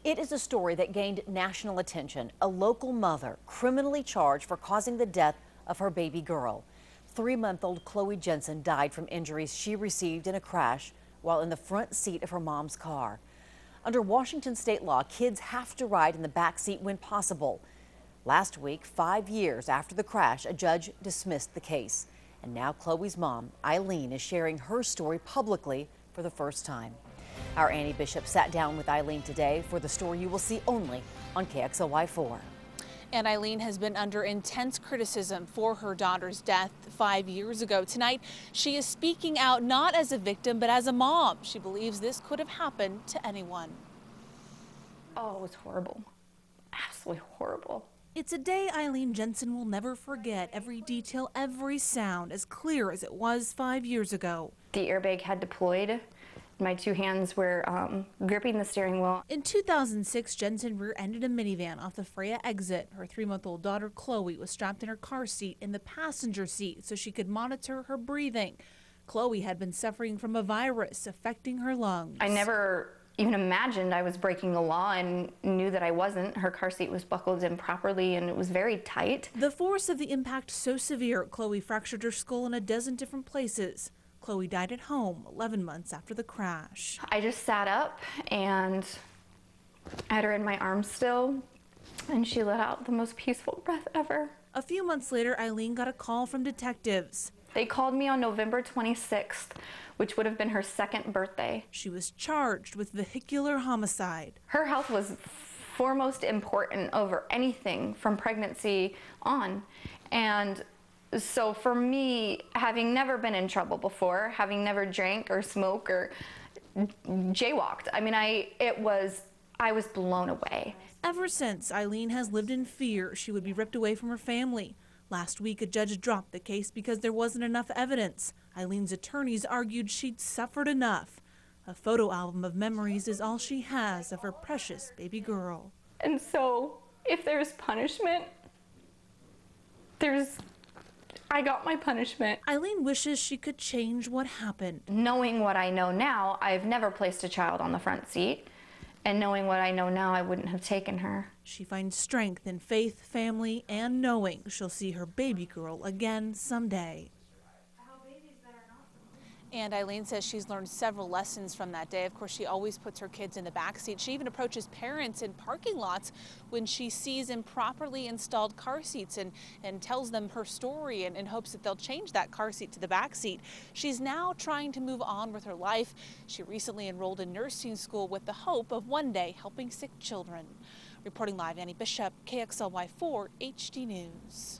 It is a story that gained national attention. A local mother criminally charged for causing the death of her baby girl. 3-month-old Eileen Jensen died from injuries she received in a crash while in the front seat of her mom's car. Under Washington state law, kids have to ride in the back seat when possible. Last week, 5 years after the crash, a judge dismissed the case. And now Chloe's mom, Eileen, is sharing her story publicly for the first time. Our Annie Bishop sat down with Eileen today for the story you will see only on KXLY4. And Eileen has been under intense criticism for her daughter's death 5 years ago. Tonight, she is speaking out not as a victim, but as a mom. She believes this could have happened to anyone. Oh, it was horrible. Absolutely horrible. It's a day Eileen Jensen will never forget. Every detail, every sound, as clear as it was 5 years ago. The airbag had deployed. My two hands were gripping the steering wheel. In 2006, Jensen rear-ended a minivan off the Freya exit. Her 3-month-old daughter, Chloe, was strapped in her car seat in the passenger seat so she could monitor her breathing. Chloe had been suffering from a virus affecting her lungs. I never even imagined I was breaking the law and knew that I wasn't. Her car seat was buckled in properly and it was very tight. The force of the impact so severe, Chloe fractured her skull in a dozen different places. Chloe died at home 11 months after the crash. I just sat up and I had her in my arms still, and she let out the most peaceful breath ever. A few months later, Eileen got a call from detectives. They called me on November 26th, which would have been her 2nd birthday. She was charged with vehicular homicide. Her health was foremost important over anything from pregnancy on. And so for me, having never been in trouble before, having never drank or smoked or jaywalked, I was blown away. Ever since, Eileen has lived in fear she would be ripped away from her family. Last week, a judge dropped the case because there wasn't enough evidence. Eileen's attorneys argued she'd suffered enough. A photo album of memories is all she has of her precious baby girl. And so, if there's punishment, I got my punishment. Eileen wishes she could change what happened. Knowing what I know now, I've never placed a child on the front seat. And knowing what I know now, I wouldn't have taken her. She finds strength in faith, family, and knowing she'll see her baby girl again someday. And Eileen says she's learned several lessons from that day. Of course, she always puts her kids in the backseat. She even approaches parents in parking lots when she sees improperly installed car seats and tells them her story in hopes that they'll change that car seat to the backseat. She's now trying to move on with her life. She recently enrolled in nursing school with the hope of one day helping sick children. Reporting live, Annie Bishop, KXLY4 HD News.